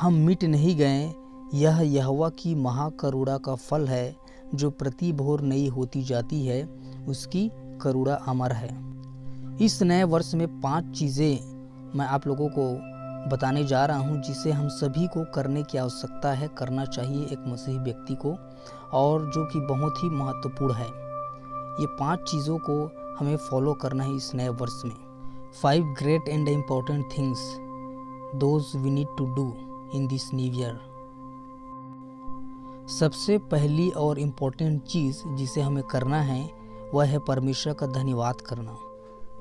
हम मिट नहीं गए, यह यहोवा की महाकरुणा का फल है, जो प्रति भोर नई होती जाती है, उसकी करुणा अमर है। इस नए वर्ष में 5 चीज़ें मैं आप लोगों को बताने जा रहा हूं, जिसे हम सभी को करने की आवश्यकता है, करना चाहिए एक मसीही व्यक्ति को, और जो कि बहुत ही महत्वपूर्ण है। ये 5 चीज़ों को हमें फॉलो करना है इस नए वर्ष में। 5 great and important things those we need to do in this new year. सबसे पहली और इम्पोर्टेंट चीज़ जिसे हमें करना है वह है परमेश्वर का धन्यवाद करना।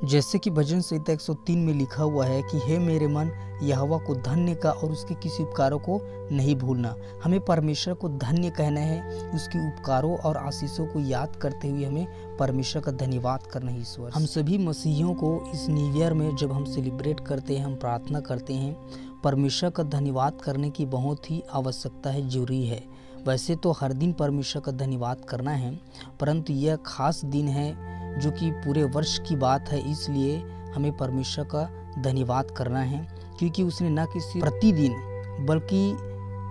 जैसे कि भजन संहिता 103 में लिखा हुआ है कि हे मेरे मन, यहोवा को धन्य का और उसके किसी उपकारों को नहीं भूलना। हमें परमेश्वर को धन्य कहना है, उसके उपकारों और आशीषों को याद करते हुए हमें परमेश्वर का धन्यवाद करना है। ईश्वर हम सभी मसीहियों को इस न्यू ईयर में जब हम सेलिब्रेट करते हैं, हम प्रार्थना करते हैं, परमेश्वर का धन्यवाद करने की बहुत ही आवश्यकता है, जरूरी है। वैसे तो हर दिन परमेश्वर का धन्यवाद करना है, परंतु यह खास दिन है जो कि पूरे वर्ष की बात है, इसलिए हमें परमेश्वर का धन्यवाद करना है, क्योंकि उसने न किसी प्रतिदिन बल्कि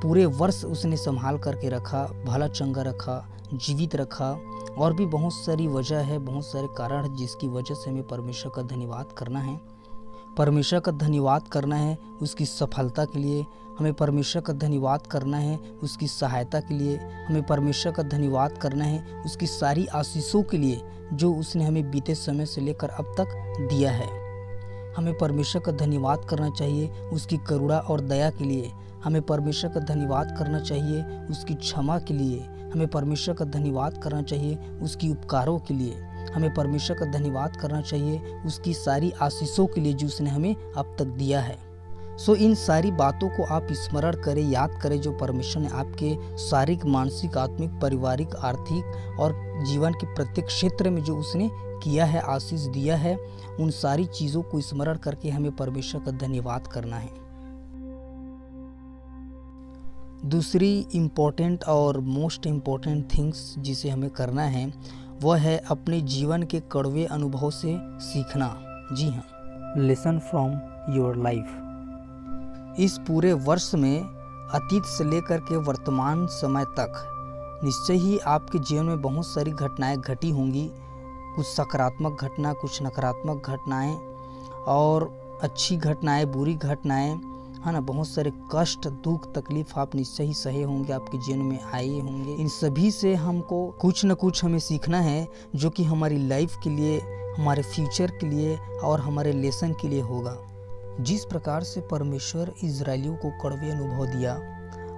पूरे वर्ष उसने संभाल करके रखा, भला चंगा रखा, जीवित रखा, और भी बहुत सारी वजह है, बहुत सारे कारण है जिसकी वजह से हमें परमेश्वर का धन्यवाद करना है। परमेश्वर का धन्यवाद करना है उसकी सफलता के लिए, हमें परमेश्वर का धन्यवाद करना है उसकी सहायता के लिए, हमें परमेश्वर का धन्यवाद करना है उसकी सारी आशीषों के लिए जो उसने हमें बीते समय से लेकर अब तक दिया है। हमें परमेश्वर का धन्यवाद करना चाहिए उसकी करुणा और दया के लिए, हमें परमेश्वर का धन्यवाद करना चाहिए उसकी क्षमा के लिए, हमें परमेश्वर का धन्यवाद करना चाहिए उसकी उपकारों के लिए, हमें परमेश्वर का धन्यवाद करना चाहिए उसकी सारी आशीषों के लिए जो उसने हमें अब तक दिया है। इन सारी बातों को आप स्मरण करें, याद करें, जो परमेश्वर ने आपके शारीरिक, मानसिक, आत्मिक, पारिवारिक, आर्थिक और जीवन के प्रत्येक क्षेत्र में जो उसने किया है, आशीष दिया है, उन सारी चीज़ों को स्मरण करके हमें परमेश्वर का धन्यवाद करना है। दूसरी इम्पोर्टेंट और मोस्ट इम्पोर्टेंट थिंग्स जिसे हमें करना है वह है अपने जीवन के कड़वे अनुभव से सीखना। जी हाँ, लेसन फ्रॉम योर लाइफ। इस पूरे वर्ष में अतीत से लेकर के वर्तमान समय तक निश्चय ही आपके जीवन में बहुत सारी घटनाएं घटी होंगी, कुछ सकारात्मक घटना, कुछ नकारात्मक घटनाएं, और अच्छी घटनाएं, बुरी घटनाएं, है ना। बहुत सारे कष्ट, दुख, तकलीफ आप निश्चय ही सहे होंगे, आपके जीवन में आए होंगे। इन सभी से हमको कुछ न कुछ हमें सीखना है जो कि हमारी लाइफ के लिए, हमारे फ्यूचर के लिए और हमारे लेसन के लिए होगा। जिस प्रकार से परमेश्वर इजरायलियों को कड़वे अनुभव दिया,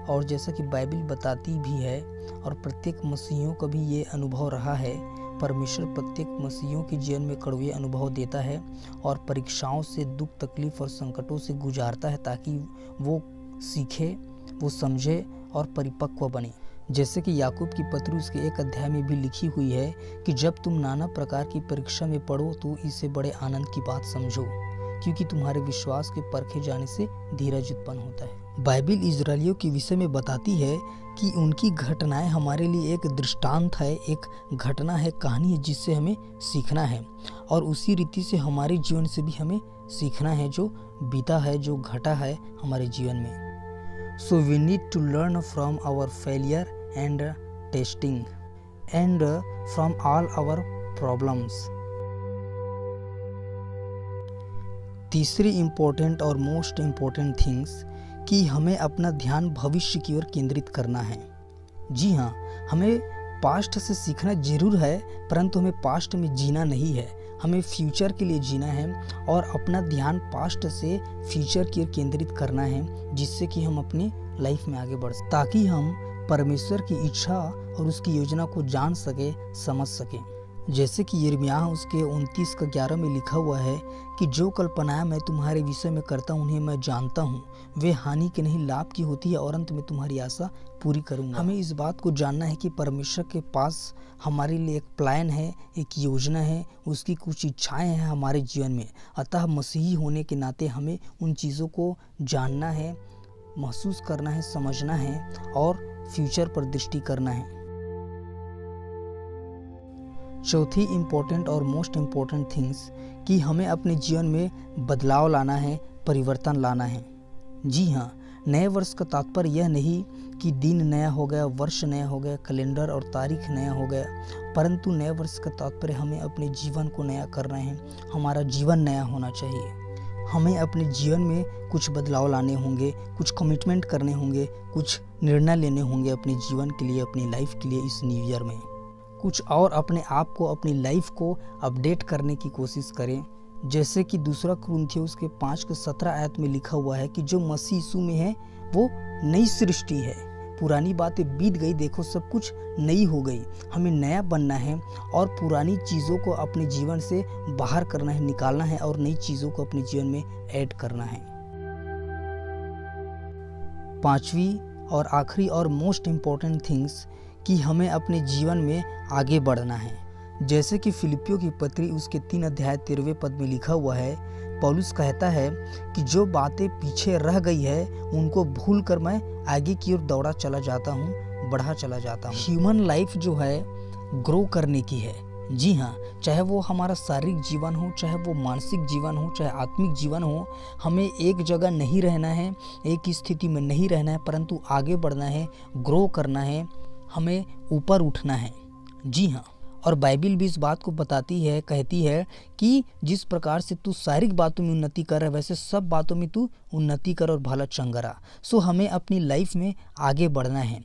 और जैसा कि बाइबल बताती भी है और प्रत्येक मसीहियों का भी ये अनुभव रहा है, परमेश्वर प्रत्येक मसीहियों के जीवन में कड़वे अनुभव देता है और परीक्षाओं से, दुख, तकलीफ और संकटों से गुजारता है ताकि वो सीखे, वो समझे और परिपक्व बने। जैसे कि याकूब की पत्री उसके 1 अध्याय में भी लिखी हुई है कि जब तुम नाना प्रकार की परीक्षा में पड़ो तो इसे बड़े आनंद की बात समझो, क्योंकि तुम्हारे विश्वास के परखे जाने से धीरज उत्पन्न होता है। बाइबल इजरायलियों के विषय में बताती है कि उनकी घटनाएं हमारे लिए एक दृष्टांत है, एक घटना है, कहानी है जिससे हमें सीखना है, और उसी रीति से हमारे जीवन से भी हमें सीखना है जो बीता है, जो घटा है हमारे जीवन में। So we need to learn from our failure and testing and from all our problems. तीसरी इम्पोर्टेंट और मोस्ट इम्पोर्टेंट थिंग्स कि हमें अपना ध्यान भविष्य की ओर केंद्रित करना है। जी हाँ, हमें पास्ट से सीखना जरूर है, परंतु हमें पास्ट में जीना नहीं है, हमें फ्यूचर के लिए जीना है और अपना ध्यान पास्ट से फ्यूचर की ओर केंद्रित करना है, जिससे कि हम अपनी लाइफ में आगे बढ़ सकें, ताकि हम परमेश्वर की इच्छा और उसकी योजना को जान सके, समझ सकें। जैसे कि यिर्मयाह उसके 29:11 में लिखा हुआ है कि जो कल्पनाएं मैं तुम्हारे विषय में करता हूँ उन्हें मैं जानता हूँ, वे हानि के नहीं लाभ की होती है और अंत में तुम्हारी आशा पूरी करूँगा। हमें इस बात को जानना है कि परमेश्वर के पास हमारे लिए एक प्लान है, एक योजना है, उसकी कुछ इच्छाएं हैं हमारे जीवन में। अतः मसीही होने के नाते हमें उन चीज़ों को जानना है, महसूस करना है, समझना है और फ्यूचर पर दृष्टि करना है। चौथी इम्पोर्टेंट और मोस्ट इम्पोर्टेंट थिंग्स कि हमें अपने जीवन में बदलाव लाना है, परिवर्तन लाना है। जी हाँ, नए वर्ष का तात्पर्य यह नहीं कि दिन नया हो गया, वर्ष नया हो गया, कैलेंडर और तारीख नया हो गया, परंतु नए वर्ष का तात्पर्य हमें अपने जीवन को नया करना है। हमारा जीवन नया होना चाहिए। हमें अपने जीवन में कुछ बदलाव लाने होंगे, कुछ कमिटमेंट करने होंगे, कुछ निर्णय लेने होंगे अपने जीवन के लिए, अपनी लाइफ के लिए इस न्यू ईयर में। कुछ और अपने आप को, अपनी लाइफ को अपडेट करने की कोशिश करें। जैसे कि दूसरा कुरिन्थियों के 5:17 आयत में लिखा हुआ है कि जो मसीह यीशु में है वो नई सृष्टि है, पुरानी बातें बीत गई, देखो सब कुछ नई हो गई। हमें नया बनना है और पुरानी चीज़ों को अपने जीवन से बाहर करना है, निकालना है और नई चीज़ों को अपने जीवन में ऐड करना है। पांचवी और आखिरी और मोस्ट इम्पॉर्टेंट थिंग्स कि हमें अपने जीवन में आगे बढ़ना है। जैसे कि फिलिपियों की पत्री उसके 3 अध्याय 13वें पद में लिखा हुआ है, पौलुस कहता है कि जो बातें पीछे रह गई है उनको भूल कर मैं आगे की ओर दौड़ा चला जाता हूँ, बढ़ा चला जाता हूँ। ह्यूमन लाइफ जो है ग्रो करने की है। जी हाँ, चाहे वो हमारा शारीरिक जीवन हो, चाहे वो मानसिक जीवन हो, चाहे आत्मिक जीवन हो, हमें एक जगह नहीं रहना है, एक ही स्थिति में नहीं रहना है, परंतु आगे बढ़ना है, ग्रो करना है, हमें ऊपर उठना है। जी हाँ, और बाइबिल भी इस बात को बताती है, कहती है कि जिस प्रकार से तू शारीरिक बातों में उन्नति कर रहा है वैसे सब बातों में तू उन्नति कर और भला चंगा रहा। सो हमें अपनी लाइफ में आगे बढ़ना है।